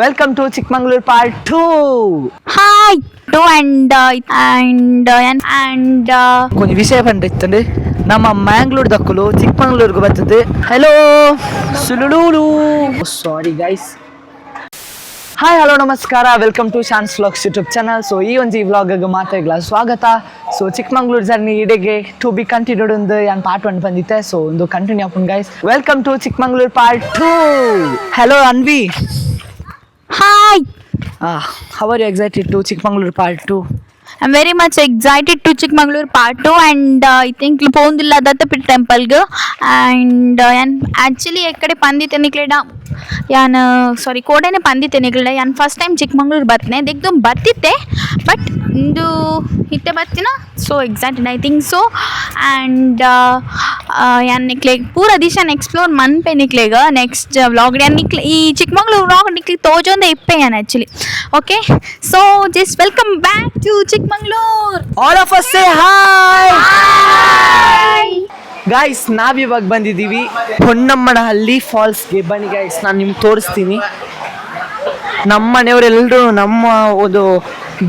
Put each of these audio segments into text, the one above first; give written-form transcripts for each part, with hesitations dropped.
Welcome to Chikmagalur Part 2. Hi, కొన్ని విషయ పండిస్తుంది ನಮ್ಮ ಮ್ಯಾಂಗ್ಳೂರ್ ದಕ್ಕಲು ಚಿಕ್ಕಮಂಗ್ಳೂರ್ಗೆ ಬರ್ತದೆ. ಹೆಲೋ ಸುಲುಲೂಲು ಸಾರಿ ಗೈಸ್. ಹಾಯ್ ಹಲೋ ನಮಸ್ಕಾರ, welcome to Shan's vlogs YouTube channel. So ಈ ಒಂದು ವ್ಲಾಗ್ಗೆ ಮಾತಾಡಲ ಸ್ವಾಗತ. ಸೊ ಚಿಕ್ಕಮಂಗ್ಳೂರ್ ಜರ್ನಿ ಇಡೆಗೆ ಟು ಬಿ ಕಂಟಿನ್ಯೂಡ್ ಒಂದು ಏನು ಪಾರ್ಟ್ 1 ಬಂದಿತ್ತೆ. ಸೊ ಒಂದು ಕಂಟಿನ್ಯೂ ಆಪನ್ guys. Welcome to Chikmagalur part 2. Hello Anvi. Hi. How are you excited to Chikmagalur Part 2? I'm very much excited to Chikmagalur Part 2 and I think Pondilla Dattapet temple go and actually ekkade pandite nikleda yan sorry kodane pandite nikleda yan first time Chikmagalur batne ekdam bartitte but indu hitte bartina so excited I think so and yan nikle pura dishan explore manpe niklega next vlog yan nikle ee Chikmagalur vlog nikle tojonde ippe yan actually okay so just welcome back to Chikmagalur. All of us say hi. Hi. Guys ನಾವಿವಾಗ ಬಂದಿದ್ದೀವಿ ಹೊನ್ನಮ್ಮನಹಳ್ಳಿ ಫಾಲ್ಸ್ಗೆ. ಬನ್ನಿ guys, ನಾನು ನಿಮ್ಗೆ ತೋರಿಸ್ತೀನಿ. ನಮ್ಮ ಮನೆಯವರೆಲ್ಲರೂ ನಮ್ಮ ಒಂದು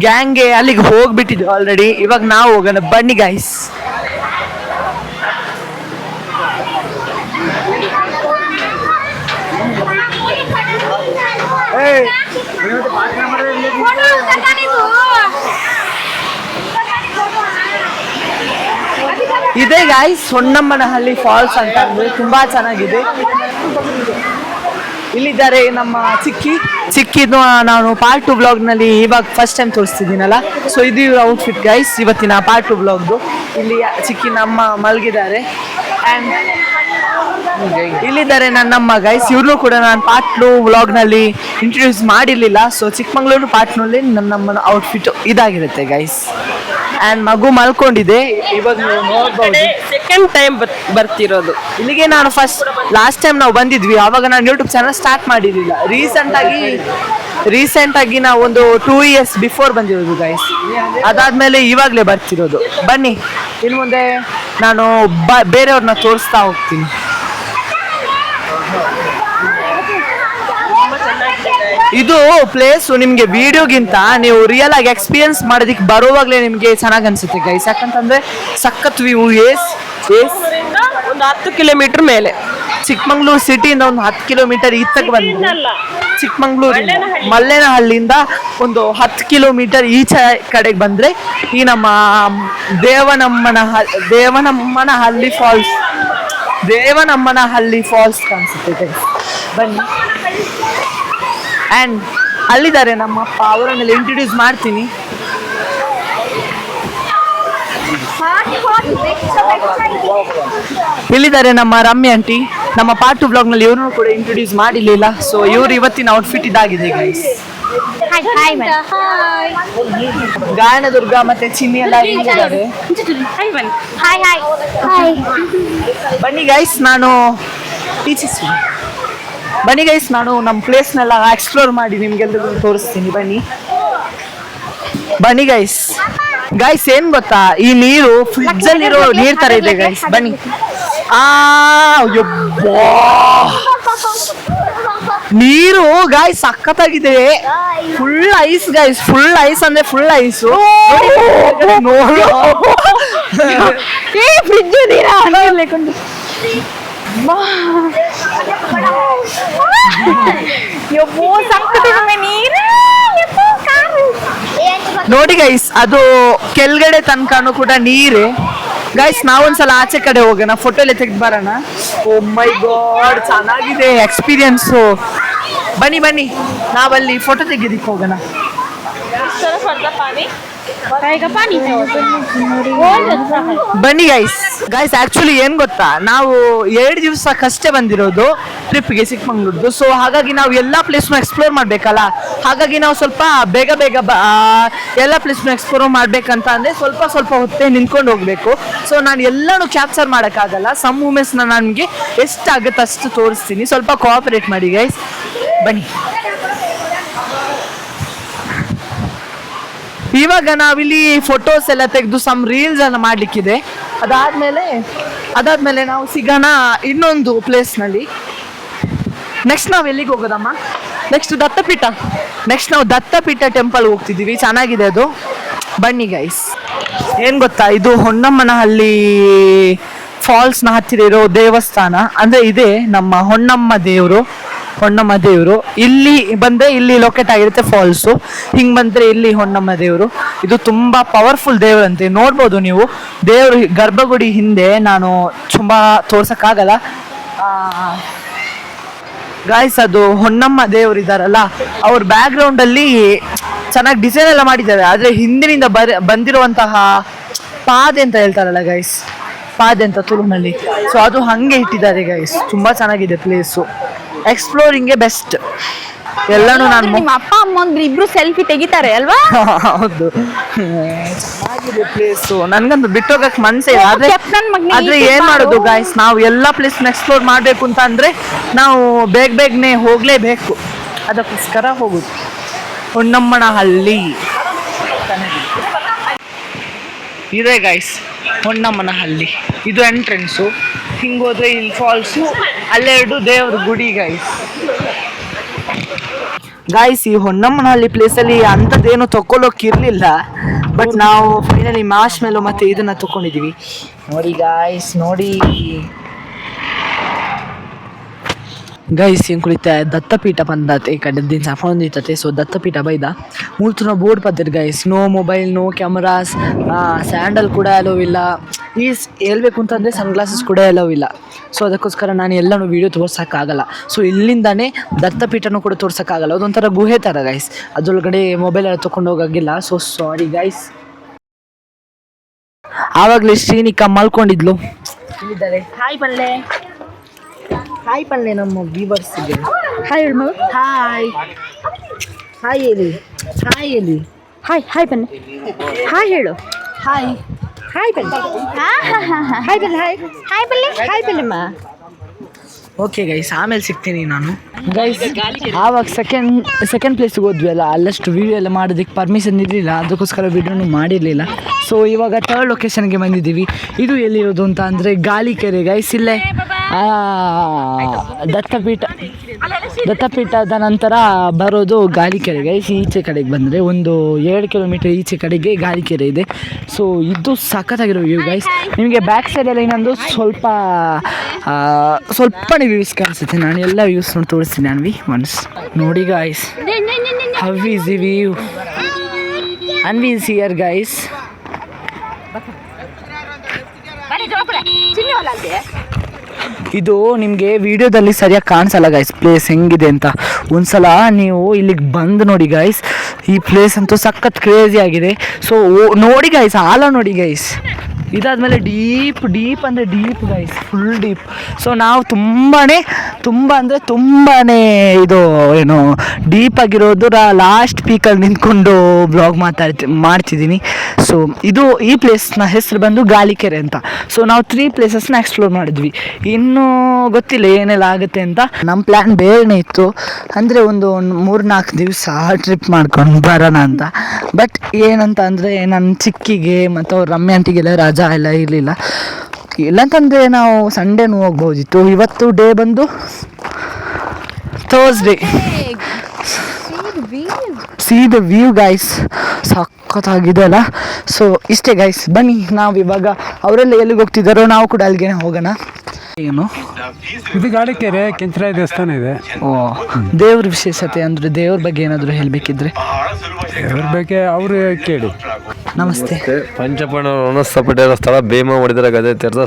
ಗ್ಯಾಂಗ್ಗೆ ಅಲ್ಲಿಗೆ ಹೋಗ್ಬಿಟ್ಟಿದ್ವಿ ಆಲ್ರೆಡಿ. ಇವಾಗ ನಾವು ಹೋಗೋಣ, ಬನ್ನಿ ಗೈಸ್. ಇದೆ ಗಾಯ್ಸ್ ಹೊನ್ನಮ್ಮನಹಳ್ಳಿ ಫಾಲ್ಸ್ ಅಂತ ಅಂದ್ರೆ ತುಂಬಾ ಚೆನ್ನಾಗಿದೆ. ಇಲ್ಲಿದ್ದಾರೆ ನಮ್ಮ ಚಿಕ್ಕಿದು ನಾನು ಪಾರ್ಟ್ 2 ಬ್ಲಾಗ್ನಲ್ಲಿ ಇವಾಗ ಫಸ್ಟ್ ಟೈಮ್ ತೋರಿಸ್ತಿದ್ದೀನಲ್ಲ. ಸೊ ಇದು ಇವ್ರ ಔಟ್ಫಿಟ್ ಗೈಸ್ ಇವತ್ತಿನ ಪಾರ್ಟ್ 2 ಬ್ಲಾಗ್ದು. ಇಲ್ಲಿ ಚಿಕ್ಕಿ ನಮ್ಮ ಮಲಗಿದ್ದಾರೆ ಆ್ಯಂಡ್ ಇಲ್ಲಿದ್ದಾರೆ ನನ್ನಮ್ಮ ಗೈಸ್. ಇವ್ರನ್ನೂ ಕೂಡ ನಾನು ಪಾರ್ಟ್ 2 ವ್ಲಾಗ್ನಲ್ಲಿ ಇಂಟ್ರೊಡ್ಯೂಸ್ ಮಾಡಿರಲಿಲ್ಲ. ಸೊ ಚಿಕ್ಕಮಂಗ್ಳೂರು ಪಾರ್ಟ್ನಲ್ಲಿ ನನ್ನಮ್ಮನ ಔಟ್ಫಿಟ್ ಇದಾಗಿರುತ್ತೆ ಗೈಸ್. ಆ್ಯಂಡ್ ಮಗು ಮಲ್ಕೊಂಡಿದೆ. ಇವಾಗ ನೀವು ನೋಡ್ಬೋದು ಸೆಕೆಂಡ್ ಟೈಮ್ ಬರ್ತಿರೋದು ಇಲ್ಲಿಗೆ. ನಾನು ಲಾಸ್ಟ್ ಟೈಮ್ ನಾವು ಬಂದಿದ್ವಿ, ಆವಾಗ ನಾನು ಯೂಟ್ಯೂಬ್ ಚಾನಲ್ ಸ್ಟಾರ್ಟ್ ಮಾಡಿರಲಿಲ್ಲ. ರೀಸೆಂಟಾಗಿ ನಾವು ಒಂದು 2 years ಬಿಫೋರ್ ಬಂದಿರೋದು ಗೈಸ್. ಅದಾದಮೇಲೆ ಇವಾಗಲೇ ಬರ್ತಿರೋದು. ಬನ್ನಿ ಇನ್ನು ಮುಂದೆ ನಾನು ಬೇರೆಯವ್ರನ್ನ ತೋರಿಸ್ತಾ ಹೋಗ್ತೀನಿ. ಇದು ಪ್ಲೇಸ್ ನಿಮ್ಗೆ ವಿಡಿಯೋಗಿಂತ ನೀವು ರಿಯಲ್ ಆಗಿ ಎಕ್ಸ್ಪೀರಿಯನ್ಸ್ ಮಾಡೋದಕ್ಕೆ ಬರುವಾಗಲೇ ನಿಮ್ಗೆ ಚೆನ್ನಾಗಿ ಅನ್ಸುತ್ತೆ ಗೈಸ್. ಯಾಕಂತಂದ್ರೆ ಸಖತ್ ವ್ಯೂ. ಒಂದು 10 ಕಿಲೋಮೀಟರ್ ಮೇಲೆ ಚಿಕ್ಕಮಂಗ್ಳೂರು ಸಿಟಿಯಿಂದ ಒಂದು 10 ಕಿಲೋಮೀಟರ್ ಈಚೆಗೆ ಬಂದ್ರೆ ಚಿಕ್ಕಮಂಗ್ಳೂರು ಮಲ್ಲೇನಹಳ್ಳಿಯಿಂದ ಒಂದು 10 ಕಿಲೋಮೀಟರ್ ಈಚೆ ಕಡೆಗೆ ಬಂದ್ರೆ ಈ ನಮ್ಮ ದೇವನಮ್ಮನಹಳ್ಳಿ ಫಾಲ್ಸ್ ಕಾಣಿಸುತ್ತೆ. ಬನ್ನಿ. ಆ್ಯಂಡ್ ಅಲ್ಲಿದ್ದಾರೆ ನಮ್ಮ ಅಪ್ಪ, ಅವರನ್ನೆಲ್ಲ ಇಂಟ್ರೊಡ್ಯೂಸ್ ಮಾಡ್ತೀನಿ. ಇಲ್ಲಿದ್ದಾರೆ ನಮ್ಮ ರಮ್ಯ ಆಂಟಿ. ನಮ್ಮ ಪಾರ್ಟ್ 2 ಬ್ಲಾಗ್ನಲ್ಲಿ ಇವ್ರನ್ನೂ ಕೂಡ ಇಂಟ್ರೊಡ್ಯೂಸ್ ಮಾಡಿರಲಿಲ್ಲ. ಸೊ ಇವರು ಇವತ್ತಿನ ಔಟ್ಫಿಟ್ ಇದಾಗಿದೆ ಗೈಸ್. ಗಾಯನ ದುರ್ಗಾ ಮತ್ತೆ ಚಿನ್ನಿ ಎಲ್ಲ ಇದ್ದಾರೆ. ಬನ್ನಿ ಗೈಸ್, ನಾನು ನಮ್ಮ ಪ್ಲೇಸ್ನೆಲ್ಲ ಎಕ್ಸ್ಪ್ಲೋರ್ ಮಾಡಿ ನಿಮ್ಗೆಲ್ಲರಿಗೂ ತೋರಿಸ್ತೀನಿ. ಬನ್ನಿ ಗೈಸ್ ಏನ್ ಗೊತ್ತಾ, ಈ ನೀರು ಫ್ರಿಡ್ಜ್ ಅಲ್ಲಿರೋ ನೀರ್ ತರ ಇದೆ ಗೈಸ್. ಬನ್ನಿ. ನೀರು ಗಾಯ್ಸ್ ಸಖತ್ತಾಗಿದೆ. Full ice guys, full ice ಅಂದ್ರೆ ಫುಲ್ ಐಸು. ಫ್ರಿಡ್ಜ್ ನೋಡಿ ಗೈಸ್, ಅದು ಕೆಳಗಡೆ ತನಕನೂ ಕೂಡ ನೀರೇ ಗೈಸ್. ನಾವೊಂದ್ಸಲ ಆಚೆ ಕಡೆ ಹೋಗೋಣ, ಫೋಟೋ ಎಲ್ಲ ತೆಗೆದು ಬರೋಣ. ಓ ಮೈ ಗಾಡ್, ಚೆನ್ನಾಗಿದೆ ಎಕ್ಸ್ಪೀರಿಯನ್ಸು. ಬನ್ನಿ ನಾವಲ್ಲಿ ಫೋಟೋ ತೆಗೆದಿಕ್ಕೆ ಹೋಗೋಣ. ಬನ್ನಿ ಗೈಸ್ ಆಕ್ಚುಲಿ ಏನ್ ಗೊತ್ತಾ, ನಾವು 2 ದಿವಸಕ್ಕಷ್ಟೇ ಬಂದಿರೋದು ಟ್ರಿಪ್ಗೆ ಚಿಕ್ಕಮಂಗ್ಳೂರ್ದು. ಸೊ ಹಾಗಾಗಿ ನಾವು ಎಲ್ಲಾ ಪ್ಲೇಸ್ನು ಎಕ್ಸ್ಪ್ಲೋರ್ ಮಾಡ್ಬೇಕಲ್ಲ. ಹಾಗಾಗಿ ನಾವು ಸ್ವಲ್ಪ ಬೇಗ ಎಲ್ಲ ಪ್ಲೇಸ್ನು ಎಕ್ಸ್ಪ್ಲೋರ್ ಮಾಡ್ಬೇಕಂತ ಅಂದ್ರೆ ಸ್ವಲ್ಪ ಹೊತ್ತೇ ನಿಂತ್ಕೊಂಡು ಹೋಗ್ಬೇಕು. ಸೊ ನಾನು ಎಲ್ಲಾನು ಕ್ಯಾಪ್ಚರ್ ಮಾಡೋಕ್ಕಾಗಲ್ಲ. ಸಮ್ ಮೂಮೆಂಟ್ಸ್ನ ನನಗೆ ಎಷ್ಟಾಗುತ್ತೆ ಅಷ್ಟು ತೋರಿಸ್ತೀನಿ. ಸ್ವಲ್ಪ ಕೋಆಪರೇಟ್ ಮಾಡಿ ಗೈಸ್. ಬನ್ನಿ. ಇವಾಗ ನಾವಿಲ್ಲಿ ಫೋಟೋಸ್ ಎಲ್ಲ ತೆಗೆದು ಸಮ್ ರೀಲ್ಸ್ ಅನ್ನ ಮಾಡ್ಲಿಕ್ಕಿದೆ. ಅದಾದ್ಮೇಲೆ ನಾವು ಸಿಗೋಣ ಇನ್ನೊಂದು ಪ್ಲೇಸ್ನಲ್ಲಿ. ನೆಕ್ಸ್ಟ್ ನಾವು ಎಲ್ಲಿಗೆ ಹೋಗೋದಮ್ಮ? ನೆಕ್ಸ್ಟ್ ದತ್ತಪೀಠ. ನೆಕ್ಸ್ಟ್ ನಾವು ದತ್ತಪೀಠ ಟೆಂಪಲ್ ಹೋಗ್ತಿದ್ದೀವಿ, ಚೆನ್ನಾಗಿದೆ ಅದು, ಬನ್ನಿ ಗೈಸ್. ಏನು ಗೊತ್ತಾ, ಇದು ಹೊನ್ನಮ್ಮನಹಳ್ಳಿ ಫಾಲ್ಸ್ನ ಹತ್ತಿರ ಇರೋ ದೇವಸ್ಥಾನ. ಅಂದರೆ ಇದೆ ನಮ್ಮ ಹೊನ್ನಮ್ಮ ದೇವರು. ಇಲ್ಲಿ ಬಂದರೆ ಇಲ್ಲಿ ಲೊಕೇಟ್ ಆಗಿರುತ್ತೆ ಫಾಲ್ಸು, ಹಿಂಗೆ ಬಂದರೆ ಇಲ್ಲಿ ಹೊನ್ನಮ್ಮ ದೇವರು. ಇದು ತುಂಬ ಪವರ್ಫುಲ್ ದೇವರಂತೆ, ನೋಡ್ಬೋದು ನೀವು. ದೇವರು ಗರ್ಭಗುಡಿ ಹಿಂದೆ, ನಾನು ತುಂಬ ತೋರ್ಸೋಕ್ಕಾಗಲ್ಲ ಗಾಯ್ಸ್. ಅದು ಹೊನ್ನಮ್ಮ ದೇವರು ಇದ್ದಾರಲ್ಲ, ಅವ್ರ ಬ್ಯಾಕ್ಗ್ರೌಂಡಲ್ಲಿ ಚೆನ್ನಾಗಿ ಡಿಸೈನ್ ಎಲ್ಲ ಮಾಡಿದ್ದಾರೆ. ಆದರೆ ಹಿಂದಿನಿಂದ ಬಂದಿರುವಂತಹ ಪಾದೆ ಅಂತ ಹೇಳ್ತಾರಲ್ಲ ಗೈಸ್, ಪಾದೆ ಅಂತ ತುಳುನಲ್ಲಿ, ಸೊ ಅದು ಹಾಗೆ ಇಟ್ಟಿದ್ದಾರೆ ಗೈಸ್. ತುಂಬ ಚೆನ್ನಾಗಿದೆ ಪ್ಲೇಸು, ಎಕ್ಸ್ಪ್ಲೋರಿಂಗ್ಗೆ ಬೆಸ್ಟ್. ಎಲ್ಲನೂ ನಾನು ನಿಮ್ಮ ಅಪ್ಪ ಅಮ್ಮ ಅಂದ್ರೆ ಇಬ್ರು ಸೆಲ್ಫಿ ತೆಗಿತಾರೆ ಅಲ್ವಾ? ಹೌದು, ಚೆನ್ನಾಗಿದೆ ಪ್ಲೇಸು. ನನ್ಗಂತೂ ಬಿಟ್ಟೋಗಕ್ಕೆ ಮನಸ್ಸೇ ಇಲ್ಲ. ಆದ್ರೆ ಏನ್ ಮಾಡೋದು ಗಾಯ್ಸ್, ನಾವು ಎಲ್ಲ ಪ್ಲೇಸ್ನ ಎಕ್ಸ್ಪ್ಲೋರ್ ಮಾಡಬೇಕು ಅಂತ ಅಂದ್ರೆ ನಾವು ಬೇಗನೆ ಹೋಗ್ಲೇಬೇಕು, ಅದಕ್ಕೋಸ್ಕರ ಹೋಗುದು. ಹೊನ್ನಮ್ಮನಹಳ್ಳಿ ಇದೆ ಗೈಸ್, ಹೊನ್ನಮ್ಮನಹಳ್ಳಿ ಇದು ಎಂಟ್ರೆನ್ಸು. ಹಿಂಗೋದ್ರೆ ಇಲ್ಲಿ ಫಾಲ್ಸು, ಅಲ್ಲೆರಡು ದೇವ್ರ ಗುಡಿ ಗಾಯ್ಸ್. ಈ ಹೊನ್ನಮ್ಮನಹಳ್ಳಿ ಪ್ಲೇಸಲ್ಲಿ ಅಂಥದ್ದೇನು ತಗೊಳ್ಳೋಕೆ ಇರಲಿಲ್ಲ, ಬಟ್ ನಾವು ಫೈನಲಿ ಮಾರ್ಶ್ ಮೆಲೋ ಮತ್ತು ಇದನ್ನು ತಗೊಂಡಿದ್ದೀವಿ. ನೋಡಿ ಗಾಯ್ಸ್, ನೋಡಿ ಗೈಸ್, ಏನು ಕುಳಿತೆ ದತ್ತಪೀಠ ಬಂದತೆ ಈ ಕಡೆ ದಿನ ಸಾಫೊಂದಿತ್ತತೆ. ಸೊ ದತ್ತಪೀಠ ಬೈದ ಮೂಲ್ತುನ ಬೋರ್ಡ್ ಪದ್ದಿರ್ guys, no mobile, no cameras, sandal ಕೂಡ ಅಲೋ ಇಲ್ಲ. ಈ ಹೇಳ್ಬೇಕು ಅಂತಂದರೆ ಸನ್ಗ್ಲಾಸಸ್ ಕೂಡ ಅಲೋ ಇಲ್ಲ. ಸೊ ಅದಕ್ಕೋಸ್ಕರ ನಾನು ಎಲ್ಲನೂ ವೀಡಿಯೋ ತೋರ್ಸೋಕ್ಕಾಗಲ್ಲ. ಸೊ ಇಲ್ಲಿಂದಾನೇ ದತ್ತಪೀಠನೂ ಕೂಡ ತೋರ್ಸೋಕ್ಕಾಗಲ್ಲ, ಅದೊಂಥರ ಗುಹೆ ಥರ ಗೈಸ್, ಅದರೊಳಗಡೆ ಮೊಬೈಲ್ ಎಲ್ಲ ತೊಗೊಂಡು ಹೋಗೋಂಗಿಲ್ಲ. So sorry guys. ಆವಾಗಲೇ ಶ್ರೀನಿಕಾ ಮಲ್ಕೊಂಡಿದ್ಲು. ಹಾಯ್ ಪಲ್ಲೆ, ಹಾಯ್ ಪಲ್ಲೆ ನಮ್ಮ ವ್ಯೂವರ್ಸ್ಗೆ ಹಾಯ್ ಹೇಳು. ಹಾಯ್ ಹಾಯ್ ಹೇಳಿ, ಹಾಯ್ ಹೇಳಿ, ಹಾಯ್ ಬನ್ನಿ, ಹಾಯ್ ಹೇಳು. ಹಾಯ್ ಹಾಯ್ ಬನ್ನಿ, ಹಾಯ್ ಬನ್ನಿ, ಹಾಯ್ ಬನ್ನಿ, ಹಾಯ್ ಬನ್ನಮ್ಮ. ಓಕೆ ಗೈಸ್, ಆಮೇಲೆ ಸಿಗ್ತೀನಿ ನಾನು ಗೈಸ್. ಆವಾಗ ಸೆಕೆಂಡ್ ಪ್ಲೇಸಿಗೆ ಹೋದ್ವಿ ಅಲ್ಲ, ಅಲ್ಲಷ್ಟು ವೀಡಿಯೋ ಎಲ್ಲ ಮಾಡೋದಕ್ಕೆ ಪರ್ಮಿಷನ್ ಇರಲಿಲ್ಲ, ಅದಕ್ಕೋಸ್ಕರ ವೀಡಿಯೋನು ಮಾಡಿರಲಿಲ್ಲ. ಸೊ ಇವಾಗ ಥರ್ಡ್ ಲೊಕೇಶನ್ಗೆ ಬಂದಿದ್ದೀವಿ. ಇದು ಎಲ್ಲಿರೋದು ಅಂತ ಅಂದರೆ ಗಾಲಿಕೆರೆ ಗೈಸ್. ಇಲ್ಲೇ ದತ್ತಪೀಠದ ನಂತರ ಬರೋದು ಗಾಲಿಕೆರೆ ಗೈಸ್. ಈಚೆ ಕಡೆಗೆ ಬಂದರೆ ಒಂದು 7 ಕಿಲೋಮೀಟರ್ ಈಚೆ ಕಡೆಗೆ ಗಾಲಿಕೆರೆ ಇದೆ. ಸೊ ಇದು ಸಖತ್ತಾಗಿರೋ ವ್ಯೂ ಗೈಸ್. ನಿಮಗೆ ಬ್ಯಾಕ್ ಸೈಡಲ್ಲಿ ಇನ್ನೊಂದು ಸ್ವಲ್ಪನೇ ವ್ಯೂಸ್ ಕಾಣಿಸುತ್ತೆ. ನಾನು ಎಲ್ಲ ವ್ಯೂಸ್ನ ತೋರಿಸ್ತೀನಿ ಒನ್ಸ್. ನೋಡಿ guys, how is the view and is here guys. ಇದು ನಿಮಗೆ ವಿಡಿಯೋದಲ್ಲಿ ಸರಿಯಾಗಿ ಕಾಣಿಸಲ್ಲ ಗೈಸ್, ಪ್ಲೇಸ್ ಹೆಂಗಿದೆ ಅಂತ. ಒಂದ್ಸಲ ನೀವು ಇಲ್ಲಿಗೆ ಬಂದು ನೋಡಿ ಗೈಸ್, ಈ ಪ್ಲೇಸ್ ಅಂತೂ ಸಖತ್ ಕ್ರೇಜಿ ಆಗಿದೆ. ಸೊ ನೋಡಿ ಗೈಸ್, ಆಳ ನೋಡಿ ಗೈಸ್. ಇದಾದಮೇಲೆ ಡೀಪ್ ಅಂದರೆ deep guys, full deep. So ನಾವು ತುಂಬಾ ಇದು ಏನು ಡೀಪ್ ಆಗಿರೋದು ಲಾಸ್ಟ್ ಪೀಕಲ್ಲಿ ನಿಂತ್ಕೊಂಡು ಬ್ಲಾಗ್ ಮಾಡ್ತಿದ್ದೀನಿ. ಸೊ ಈ ಪ್ಲೇಸ್ನ ಹೆಸರು ಬಂದು ಗಾಲಿಕೆರೆ ಅಂತ. ಸೊ ನಾವು 3 ಪ್ಲೇಸಸ್ನ ಎಕ್ಸ್ಪ್ಲೋರ್ ಮಾಡಿದ್ವಿ, ಇನ್ನೂ ಗೊತ್ತಿಲ್ಲ ಏನೆಲ್ಲ ಆಗುತ್ತೆ ಅಂತ. ನಮ್ಮ ಪ್ಲ್ಯಾನ್ ಬೇರೆನೇ ಇತ್ತು, ಅಂದರೆ ಒಂದು 3-4 ದಿವಸ ಟ್ರಿಪ್ ಮಾಡ್ಕೊಂಡು ಬರೋಣ ಅಂತ. ಬಟ್ ಏನಂತ ಅಂದರೆ ನನ್ನ ಚಿಕ್ಕಿಗೆ ಮತ್ತು ಅವ್ರ ರಮ್ಯ ಆಂಟಿಗೆಲ್ಲ ರಜಾ ಎಲ್ಲ ಇರಲಿಲ್ಲ. ಇಲ್ಲಂತಂದರೆ ನಾವು ಸಂಡೇನೂ ಹೋಗ್ಬೋದಿತ್ತು. ಇವತ್ತು ಡೇ ಬಂದು Thursday. C the view guys, ಸಖತ್ತಾಗಿದೆ ಅಲ್ಲ. ಸೊ ಇಷ್ಟೇ ಗೈಸ್, ಬನ್ನಿ ನಾವು ಇವಾಗ ಅವರೆಲ್ಲ ಎಲ್ಲಿಗೆ ಹೋಗ್ತಿದ್ದಾರೋ ನಾವು ಕೂಡ ಅಲ್ಲಿಗೆ ಹೋಗೋಣ. ಏನು ಇದು ಗಾಳಿಕೆರೆ ಕೆಂಚರಾಯ ದೇವಸ್ಥಾನ ಇದೆ. ಓ, ದೇವ್ರ ವಿಶೇಷತೆ ಅಂದರೆ ದೇವ್ರ ಬಗ್ಗೆ ಏನಾದರೂ ಹೇಳಬೇಕಿದ್ರೆ ದೇವ್ರ ಬಗ್ಗೆ ಅವರು ಕೇಳಿ. ನಮಸ್ತೆ. ಪಂಚಪಣ ಋಣಸ್ಥಪಟ್ಟಿರೋ ಸ್ಥಳ ಭೀಮ ಹೊಡೆದರ ಗದೆ ತೆರೆದ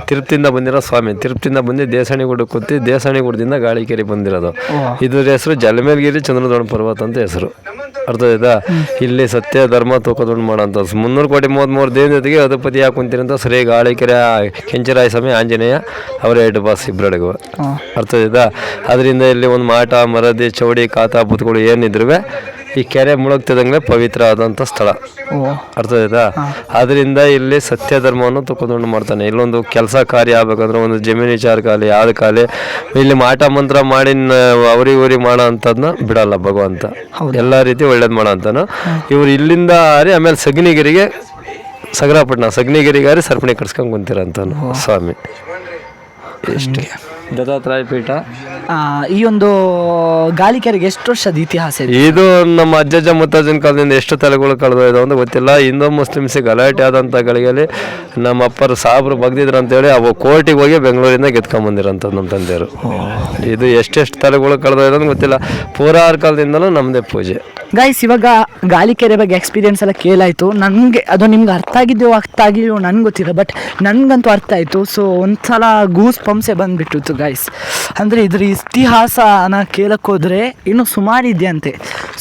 ತಿರುಪ್ತಿಯಿಂದ ಬಂದಿರೋ ಸ್ವಾಮಿ. ತಿರುಪ್ತಿಯಿಂದ ಬಂದು ದೇಸಾಣಿಗುಡ್ಡ ಕೂತಿ ದೇಸಾಣಿಗುಡ್ಡದಿಂದ ಗಾಳಿಕೆರೆ ಬಂದಿರೋದು. ಇದ್ರ ಹೆಸರು ಜಲಮೇಲ್ಗಿರಿ ಚಂದ್ರದೊಣ ಪರ್ವತ ಅಂತ ಹೆಸರು. ಅರ್ಥ ಆಯ್ತಾ? ಇಲ್ಲಿ ಸತ್ಯ ಧರ್ಮ ತೂಕದೊಂಡು ಮಾಡೋಂಥ 333 ದೇವನ ಜೊತೆಗೆ ಅಧಿಪತಿ ಯಾಕೆ ಕುಂತಿರಂತ ಶ್ರೀ ಗಾಳಿಕೆರೆ ಕೆಂಚರಾಯ ಸ್ವಾಮಿ ಆಂಜನೇಯ ಅವರ 2 ಬಾಸ್ ಇಬ್ಬರಡಿಗೂ. ಅರ್ಥ ಆಯ್ತಾ? ಅದರಿಂದ ಇಲ್ಲಿ ಒಂದು ಮಾಟ ಮರದಿ ಚೌಡಿ ಕಾತಾ ಬುತ್ಗಳು ಏನಿದ್ರು ಈ ಕೆರೆ ಮುಳುಗ್ತಿದಂಗೆ ಪವಿತ್ರ ಆದಂಥ ಸ್ಥಳ. ಅರ್ಥ ಆಯ್ತಾ? ಅದರಿಂದ ಇಲ್ಲಿ ಸತ್ಯ ಧರ್ಮವನ್ನು ತಗೊಂಡು ಮಾಡ್ತಾನೆ. ಇಲ್ಲೊಂದು ಕೆಲಸ ಕಾರ್ಯ ಆಗ್ಬೇಕಂದ್ರೆ ಒಂದು ಜಮೀನು ವಿಚಾರ ಕಾಲಿ ಯಾವ್ದು ಕಾಲಿ ಇಲ್ಲಿ ಮಾಟ ಮಂತ್ರ ಮಾಡಿ ಅವ್ರಿಗೆ ಮಾಡೋ ಅಂಥದ್ನ ಬಿಡಲ್ಲ ಭಗವಂತ. ಎಲ್ಲ ರೀತಿ ಒಳ್ಳೇದು ಮಾಡೋ ಅಂತಾನು. ಇವ್ರು ಇಲ್ಲಿಂದ ಹಾರಿ ಆಮೇಲೆ ಸಗನಿಗಿರಿಗೆ ಸಗರಾಪಟ್ಟಣ ಸಗನಿಗಿರಿಗಾರಿ ಸರ್ಪಣಿ ಕಟ್ಸ್ಕೊಂಡು ಕುಂತಿರೋಂತಾನು ಸ್ವಾಮಿ. ಇಷ್ಟೇ. ದತ್ತಾತ್ರೇಯ ಪೀಠ. ಈ ಒಂದು ಗಾಳಿಕೆರೆಗೆ ಎಷ್ಟು ವರ್ಷದ ಇತಿಹಾಸ ಇದೆ? ಇದು ನಮ್ಮ ಅಜ್ಜಜ್ಜ ಮುತ್ತಜ್ಜನ ಕಾಲದಿಂದ ಎಷ್ಟು ತಲೆಗಳು ಕಳೆದೋಯ್ದು ಅಂತ ಗೊತ್ತಿಲ್ಲ. ಹಿಂದೂ ಮುಸ್ಲಿಮ್ಸಿಗೆ ಗಲಾಟೆ ಆದಂಥ ಗಳಿಗೆಯಲ್ಲಿ ನಮ್ಮ ಅಪ್ಪರು ಸಾಬ್ರು ಬಗ್ದಿದ್ರು ಅಂತೇಳಿ ಅವು ಕೋರ್ಟಿಗೆ ಹೋಗಿ ಬೆಂಗಳೂರಿಂದ ಗೆದ್ಕೊಂಬಂದಿರೋಂಥದ್ದು ನಮ್ಮ ತಂದೆಯವರು. ಇದು ಎಷ್ಟೆಷ್ಟು ತಲೆಗಳು ಕಳೆದೋಯ್ದು ಅಂತ ಗೊತ್ತಿಲ್ಲ. ಪುರಾರ ಕಾಲದಿಂದಲೂ ನಮ್ಮದೇ ಪೂಜೆ. ಗೈಸ್, ಇವಾಗ ಗಾಳಿಕೆರೆ ಬಗ್ಗೆ ಎಕ್ಸ್ಪೀರಿಯನ್ಸ್ ಎಲ್ಲ ಕೇಳಾಯಿತು. ನನಗೆ ಅದು ನಿಮ್ಗೆ ಅರ್ಥ ಆಗಿದೆಯೋ ಅರ್ಥ ಆಗಿದೆಯೋ ನನಗೆ ಗೊತ್ತಿಲ್ಲ, ಬಟ್ ನನಗಂತೂ ಅರ್ಥ ಆಯಿತು. ಸೊ ಒಂದ್ಸಲ ಗೂಸ್ ಪಂಪ್ಸೆ ಬಂದುಬಿಟ್ಟಿತ್ತು ಗೈಸ್. ಅಂದರೆ ಇದ್ರ ಇತಿಹಾಸನ ಕೇಳೋಕ್ಕೋದ್ರೆ ಇನ್ನೂ ಸುಮಾರು ಇದೆಯಂತೆ.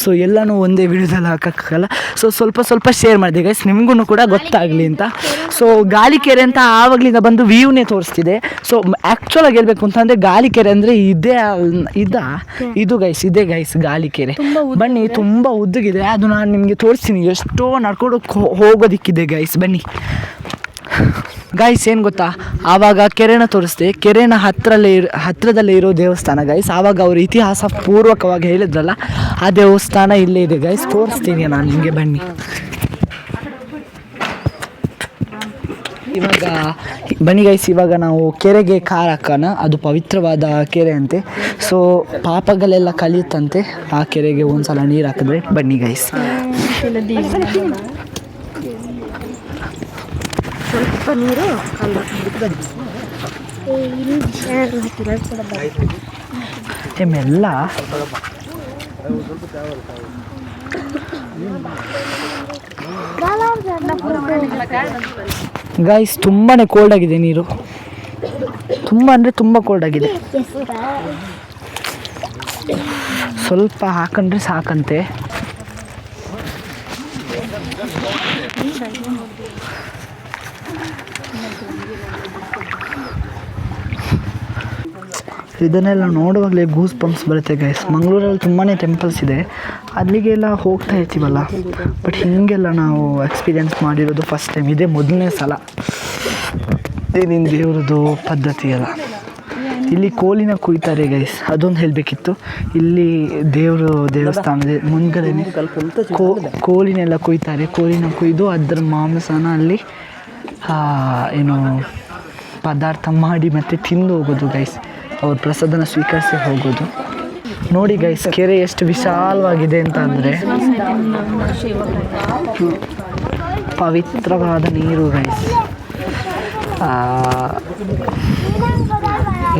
ಸೊ ಎಲ್ಲನೂ ಒಂದೇ ವಿಡಿಯೋದಲ್ಲಿ ಹಾಕೋಕ್ಕಾಗಲ್ಲ. ಸೊ ಸ್ವಲ್ಪ ಶೇರ್ ಮಾಡಿದೆ ಗೈಸ್, ನಿಮಗೂ ಕೂಡ ಗೊತ್ತಾಗಲಿ ಅಂತ. ಸೊ ಗಾಳಿಕೆರೆ ಅಂತ ಆವಾಗಲಿಂದ ಬಂದು ವ್ಯೂನೇ ತೋರಿಸ್ತಿದೆ. ಸೊ ಆ್ಯಕ್ಚುಲಾಗಿ ಹೇಳ್ಬೇಕು ಅಂತಂದರೆ ಗಾಳಿಕೆರೆ ಅಂದರೆ ಇದು ಗೈಸ್, ಇದೇ ಗೈಸ್ ಗಾಳಿಕೆರೆ. ಬನ್ನಿ, ತುಂಬ ಉದ್ದಗಿದೆ. ಅದು ನಾನು ನಿಮಗೆ ತೋರಿಸ್ತೀನಿ. ಎಷ್ಟೋ ನಡ್ಕೊಂಡು ಹೋಗೋದಿಕ್ಕಿದೆ ಗೈಸ್, ಬನ್ನಿ. ಗೈಸ್ ಏನು ಗೊತ್ತಾ, ಆವಾಗ ಕೆರೆನ ತೋರಿಸ್ದೆ. ಕೆರೆನ ಹತ್ತಿರದಲ್ಲೇ ಇರೋ ದೇವಸ್ಥಾನ ಗೈಸ್. ಆವಾಗ ಅವರು ಇತಿಹಾಸ ಪೂರ್ವಕವಾಗಿ ಹೇಳಿದ್ರಲ್ಲ, ಆ ದೇವಸ್ಥಾನ ಇಲ್ಲೇ ಇದೆ ಗೈಸ್. ತೋರಿಸ್ತೀನಿ ನಾನು ನಿಮಗೆ, ಬನ್ನಿ. ಬನ್ನಿ ಗೈಸ್, ಇವಾಗ ನಾವು ಕೆರೆಗೆ ಕಾರ್ ಹಾಕೋಣ. ಅದು ಪವಿತ್ರವಾದ ಕೆರೆ ಅಂತೆ. ಸೊ ಪಾಪಗಳೆಲ್ಲ ಕಲಿಯುತ್ತಂತೆ ಆ ಕೆರೆಗೆ ಒಂದ್ಸಲ ನೀರು ಹಾಕಿದ್ರೆ. ಬನ್ನಿ ಗೈಸ್. ಸ್ವಲ್ಪ ನೀರು ಮೆಲ್ಲ. ಗೈಸ್, ತುಂಬಾ ಕೋಲ್ಡ್ ಆಗಿದೆ ನೀರು. ತುಂಬ ಅಂದರೆ ತುಂಬ ಕೋಲ್ಡ್ ಆಗಿದೆ. ಸ್ವಲ್ಪ ಹಾಕೊಂಡ್ರೆ ಸಾಕಂತೆ. ಇದನ್ನೆಲ್ಲ ನೋಡುವಾಗಲೇ ಗೂಸ್ ಪಂಪ್ಸ್ ಬರುತ್ತೆ ಗೈಸ್. ಮಂಗಳೂರಲ್ಲಿ ತುಂಬಾ ಟೆಂಪಲ್ಸ್ ಇದೆ, ಅಲ್ಲಿಗೆಲ್ಲ ಹೋಗ್ತಾ ಇರ್ತೀವಲ್ಲ, ಬಟ್ ಹೀಗೆಲ್ಲ ನಾವು ಎಕ್ಸ್ಪೀರಿಯೆನ್ಸ್ ಮಾಡಿರೋದು ಫಸ್ಟ್ ಟೈಮ್. ಇದೇ ಮೊದಲನೇ ಸಲ ಏನೇನು ದೇವ್ರದ್ದು ಪದ್ಧತಿ ಎಲ್ಲ. ಇಲ್ಲಿ ಕೋಲಿನ ಕುಯ್ತಾರೆ ಗೈಸ್, ಅದೊಂದು ಹೇಳಬೇಕಿತ್ತು. ಇಲ್ಲಿ ದೇವಸ್ಥಾನದ ಮುಂದ್ಗಡೆ ಕೋಲಿನೆಲ್ಲ ಕುಯ್ತಾರೆ. ಕೋಲಿನ ಕುಯ್ದು ಅದರ ಮಾಂಸನ ಅಲ್ಲಿ ಏನು ಪದಾರ್ಥ ಮಾಡಿ ಮತ್ತು ತಿಂದು ಹೋಗೋದು ಗೈಸ್. ಅವ್ರ ಪ್ರಸಾದನ ಸ್ವೀಕರಿಸಿ ಹೋಗೋದು. ನೋಡಿ ಗೈಸ್, ಕೆರೆ ಎಷ್ಟು ವಿಶಾಲವಾಗಿದೆ ಅಂತ ಅಂದರೆ, ಪವಿತ್ರವಾದ ನೀರು ಗೈಸ್.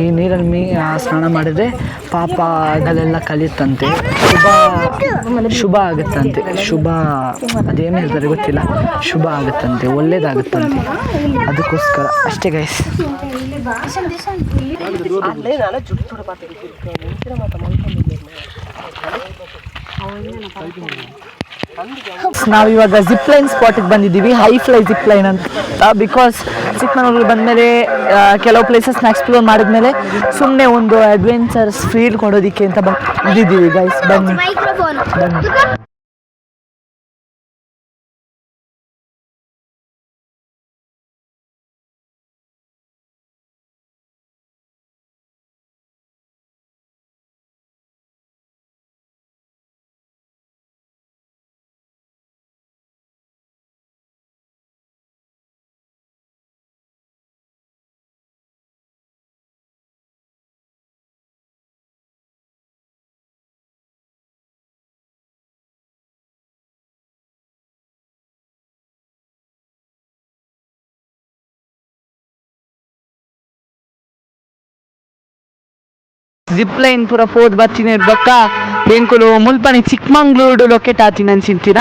ಈ ನೀರಲ್ಲಿ ಸ್ನಾನ ಮಾಡಿದರೆ ಪಾಪಗಳೆಲ್ಲ ಕಲಿಯುತ್ತಂತೆ, ಶುಭ ಆಗುತ್ತಂತೆ. ಅದೇನು ಹೇಳ್ತಾರೆ ಗೊತ್ತಿಲ್ಲ, ಶುಭ ಆಗುತ್ತಂತೆ, ಒಳ್ಳೇದಾಗುತ್ತಂತೆ. ಅದಕ್ಕೋಸ್ಕರ ಅಷ್ಟೇ ಗೈಸ್. ನಾವಿವಾಗ ಜಿಪ್ ಲೈನ್ ಸ್ಪಾಟಿಗೆ ಬಂದಿದ್ದೀವಿ, ಹೈ ಫ್ಲೈ ಜಿಪ್ ಲೈನ್ ಅಂತ. ಬಿಕಾಸ್ ಚಿಕ್ಕಮಗಳೂರು ಬಂದಮೇಲೆ ಕೆಲವು ಪ್ಲೇಸಸ್ನ ಎಕ್ಸ್ಪ್ಲೋರ್ ಮಾಡಿದ್ಮೇಲೆ ಸುಮ್ಮನೆ ಒಂದು ಅಡ್ವೆಂಚರ್ಸ್ ಫೀಲ್ ಕೊಡೋದಕ್ಕೆ ಅಂತ ಬಂದಿದ್ದೀವಿ ಗೈಸ್. ಬನ್ನಿ. ಜಿಪ್ ಲೈನ್ ಪೂರ ಪೋದು ಬತ್ತಿನ ಬೊಕ್ಕ ಎಂಕುಲು ಮುಲ್ಪನಿ ಚಿಕ್ಕಮಂಗ್ಳೂರು ಲೊಕೇಟ್ ಆತಿನ ಅನ್ಸಿಂತಿನ